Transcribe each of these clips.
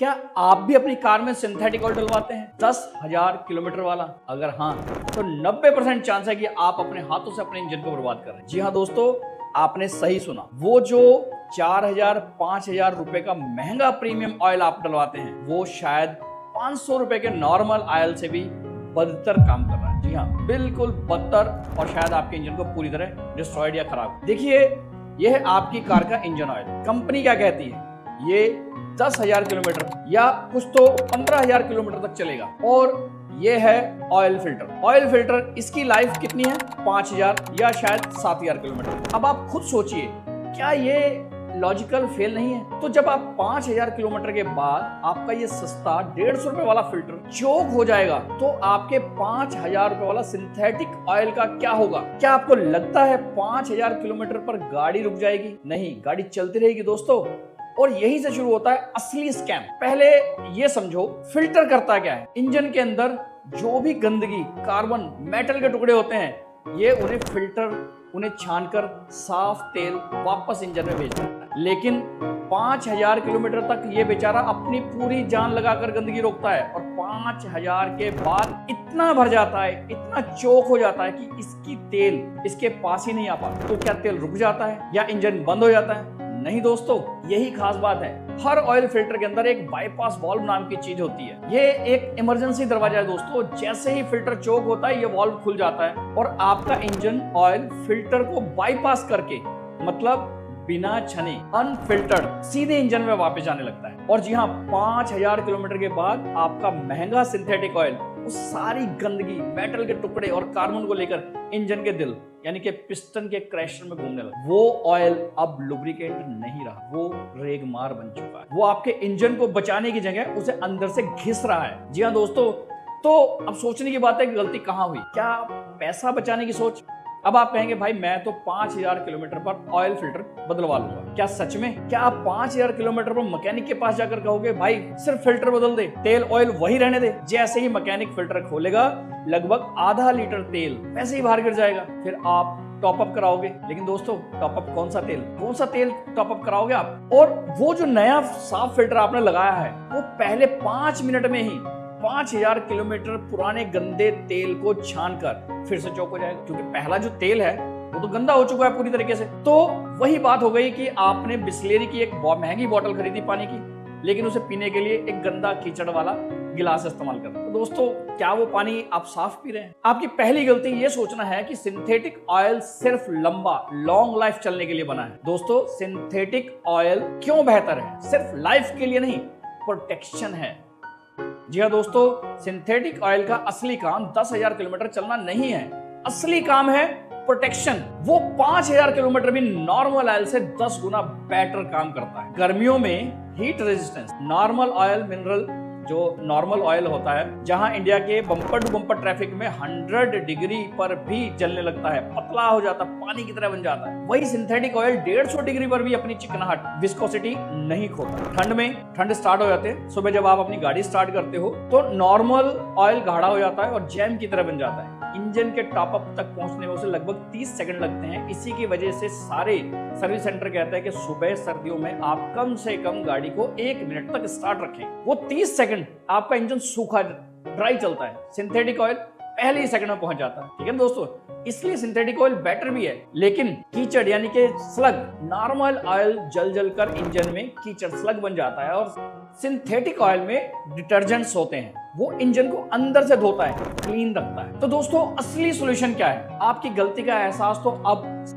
क्या आप भी अपनी कार में सिंथेटिक ऑयल डलवाते हैं 10,000 किलोमीटर वाला? अगर हाँ तो 90% चांस है कि आप अपने हाथों से अपने इंजन को बर्बाद कर रहे हैं। जी हाँ दोस्तों, आपने सही सुना। वो जो 4,000 5,000 रुपए का महंगा प्रीमियम ऑयल आप डलवाते हैं, वो शायद 500 रुपए के नॉर्मल ऑयल से भी बदतर काम कर रहा है। जी हाँ, बिल्कुल बदतर, और शायद आपके इंजन को पूरी तरह डिस्ट्रॉयड या खराब। देखिए, यह है आपकी कार का इंजन ऑयल। कंपनी क्या कहती है? ये 10,000 किलोमीटर या कुछ तो 15,000 किलोमीटर तक चलेगा। और ये है ऑयल फिल्टर। ऑयल फिल्टर, इसकी लाइफ कितनी है? 5,000 या शायद 7,000 किलोमीटर। अब आप खुद सोचिए, क्या ये लॉजिकल फेल नहीं है? तो जब आप 5,000 किलोमीटर के बाद आपका ये सस्ता 150 रुपए वाला फिल्टर चोक हो जाएगा, तो आपके 5,000 रुपए वाला सिंथेटिक ऑयल का क्या होगा? क्या आपको लगता है 5,000 किलोमीटर पर गाड़ी रुक जाएगी? नहीं, गाड़ी चलती रहेगी दोस्तों। और यही से शुरू होता है असली स्कैम। पहले ये समझो, फिल्टर करता क्या है? इंजन के अंदर जो भी गंदगी, कार्बन, मेटल के टुकड़े होते हैं, ये उन्हें फिल्टर उन्हें छानकर साफ तेल वापस इंजन में भेजता है। लेकिन 5,000 किलोमीटर तक ये बेचारा अपनी पूरी जान लगाकर गंदगी रोकता है, और 5,000 के बाद इतना भर जाता है, इतना चोक हो जाता है कि इसकी तेल इसके पास ही नहीं आ पाता। तो क्या तेल रुक जाता है या इंजन बंद हो जाता है? नहीं दोस्तों, यही खास बात है। हर ऑयल फिल्टर के अंदर एक बाईपास वाल्व नाम की चीज होती है। ये एक इमरजेंसी दरवाजा है दोस्तों। जैसे ही फिल्टर चोक होता है, ये वाल्व खुल जाता है और आपका इंजन ऑयल फिल्टर को बाईपास करके, मतलब बिना छने, अनफिल्टर्ड, सीधे इंजन में वापस जाने लगता है। और जी हाँ, 5,000 किलोमीटर के बाद आपका महंगा सिंथेटिक ऑयल उस सारी गंदगी, मेटल के टुकड़े और कार्बन को लेकर इंजन के दिल यानी कि पिस्टन के क्रैशर में घूमने लगा। वो ऑयल अब लुब्रिकेंट नहीं रहा, वो रेगमार बन चुका है। वो आपके इंजन को बचाने की जगह उसे अंदर से घिस रहा है। जी हाँ दोस्तों, तो अब सोचने की बात है कि गलती कहाँ हुई। क्या पैसा बचाने की सोच? अब आप कहेंगे, भाई मैं तो 5,000 किलोमीटर पर ऑयल फिल्टर बदलवा लूंगा। क्या सच में? क्या आप 5,000 किलोमीटर पर मैकेनिक के पास जाकर कहोगे, भाई सिर्फ फिल्टर बदल दे, तेल ऑयल वही रहने दे? जैसे ही मैकेनिक फिल्टर खोलेगा, लगभग आधा लीटर तेल वैसे ही बाहर गिर जाएगा। फिर आप टॉप अप कराओगे। लेकिन दोस्तों, टॉप अप कौन सा तेल टॉप अप कराओगे आप? और वो जो नया साफ फिल्टर आपने लगाया है, वो पहले 5 मिनट में ही 5,000 किलोमीटर पुराने गंदे तेल को छानकर फिर से चौक हो जाएगा, क्योंकि पहला जो तेल है वो तो गंदा हो चुका है पूरी तरीके से। तो वही बात हो गई कि आपने बिस्लेरी की एक बहुत महंगी बोतल खरीदी पानी की, लेकिन उसे पीने के लिए एक गंदा कीचड़ वाला गिलास इस्तेमाल कर। तो दोस्तों, क्या वो पानी आप साफ पी रहे हैं? आपकी पहली गलती ये सोचना है कि सिंथेटिक ऑयल सिर्फ लॉन्ग लाइफ चलने के लिए बना है। दोस्तों, सिंथेटिक ऑयल क्यों बेहतर है? सिर्फ लाइफ के लिए नहीं, प्रोटेक्शन है। जी हाँ दोस्तों, सिंथेटिक ऑयल का असली काम 10,000 किलोमीटर चलना नहीं है। असली काम है प्रोटेक्शन। वो 5,000 किलोमीटर भी नॉर्मल ऑयल से 10 गुना बेटर काम करता है। गर्मियों में heat resistance, normal oil mineral जो नॉर्मल ऑयल होता है, जहां इंडिया के बम्पर टू बम्पर ट्रैफिक में 100 डिग्री पर भी जलने लगता है, पतला हो जाता है, पानी की तरह बन जाता है, वही सिंथेटिक ऑयल 150 डिग्री पर भी अपनी चिकनाहट, विस्कोसिटी नहीं खोता। ठंड स्टार्ट हो जाते हैं। सुबह जब आप अपनी गाड़ी स्टार्ट करते हो तो नॉर्मल ऑयल गाढ़ा हो जाता है और जैम की तरह बन जाता है। इंजन के टॉप अप तक पहुंचने में उसे लगभग 30 सेकंड लगते हैं। इसी की वजह से सारे सर्विस सेंटर कहते हैं कि सुबह सर्दियों में आप कम से कम गाड़ी को 1 मिनट तक स्टार्ट रखें। वो 30 सेकंड आपका इंजन सूखा ड्राई चलता है, सिंथेटिक ऑयल पहले ही सेकंड में पहुंच जाता है। ठीक है दोस्तों, इसलिए सिंथेटिक ऑयल बेटर भी है। लेकिन कीचड़ यानी कि स्लग, नॉर्मल ऑयल जल कर इंजन में कीचड़ स्लग बन जाता है, और सिंथेटिक ऑयल में डिटर्जेंट्स होते हैं, वो इंजन को अंदर से धोता है, क्लीन रखता है। तो दोस्तों, असली सॉल्यूशन क्या है? आपकी गलती का एहसास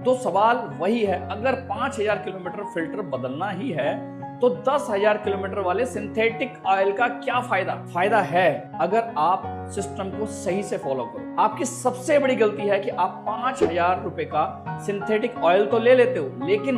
तो सवाल वही है, अगर 5,000 किलोमीटर फिल्टर बदलना ही है तो 10,000 किलोमीटर वाले सिंथेटिक ऑयल का क्या फायदा? फायदा है अगर आप सिस्टम को सही से फॉलो करो। आपकी सबसे बड़ी गलती है कि आप 5,000 रुपए का सिंथेटिक ऑयल तो ले लेते हो, लेकिन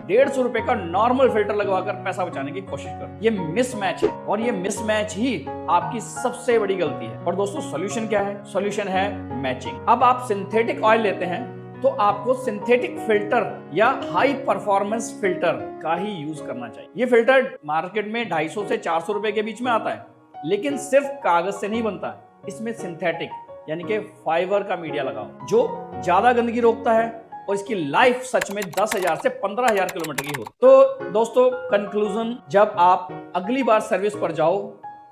150 रुपए का नॉर्मल फिल्टर लगवाकर पैसा बचाने की कोशिश करो। ये मिसमैच है, और ये मिसमैच ही आपकी सबसे बड़ी गलती है। और दोस्तों, सॉल्यूशन क्या है? सॉल्यूशन है मैचिंग। अब आप सिंथेटिक ऑयल लेते हैं तो आपको सिंथेटिक फिल्टर या हाई परफॉर्मेंस फिल्टर का ही यूज करना चाहिए। ये फिल्टर मार्केट में 250 से 400 रुपए के बीच में आता है, लेकिन सिर्फ कागज से नहीं बनता। इसमें सिंथेटिक यानी कि फाइबर का मीडिया लगाओ, जो ज्यादा गंदगी रोकता है और इसकी लाइफ सच में 10,000 से 15,000 किलोमीटर की होती। तो दोस्तों कंक्लूजन, जब आप अगली बार सर्विस पर जाओ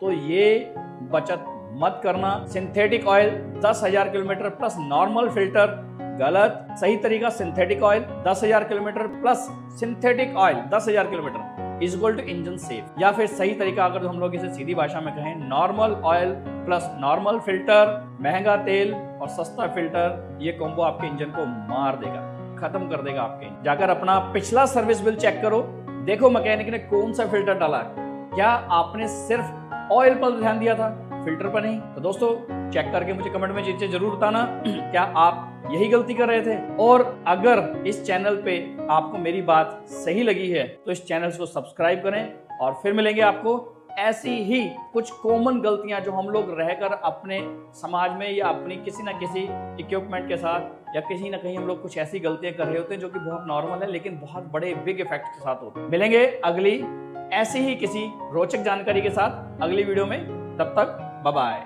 तो ये बचत मत करना। Synthetic oil 10,000 kilometre plus normal filter गलत। सही तरीका synthetic oil 10,000 kilometre plus synthetic oil 10,000 kilometre is equal to engine safe. या फिर सही तरीका अगर हम लोग इसे सीधी भाषा में कहें, normal oil plus normal filter, महंगा तेल और सस्ता फिल्टर, ये कॉम्बो आपके इंजन को मार देगा, खत्म कर देगा आपके। जाकर अपना पिछला सर्विस बिल चेक करो, देखो मैकेनिक ने कौन सा फिल्टर डाला है, क्या आपने सिर्फ ऑयल पर ध्यान दिया था, फिल्टर पर नहीं। तो दोस्तों चेक करके मुझे कमेंट में चीजें जरूर बताना, क्या आप यही गलती कर रहे थे। और अगर इस चैनल पे आपको मेरी बात सही लगी है तो इस चैनल को सब्सक्राइब करें और फिर मिलेंगे आपको ऐसी ही कुछ कॉमन गलतियां जो हम लोग रहकर अपने समाज में या अपनी किसी ना किसी इक्विपमेंट के साथ या कहीं ना कहीं हम लोग कुछ ऐसी गलतियां कर रहे होते हैं जो कि बहुत नॉर्मल है लेकिन बहुत बड़े बिग इफेक्ट के साथ होते हैं। मिलेंगे अगली ऐसी ही किसी रोचक जानकारी के साथ अगली वीडियो में, तब तक बाय बाय।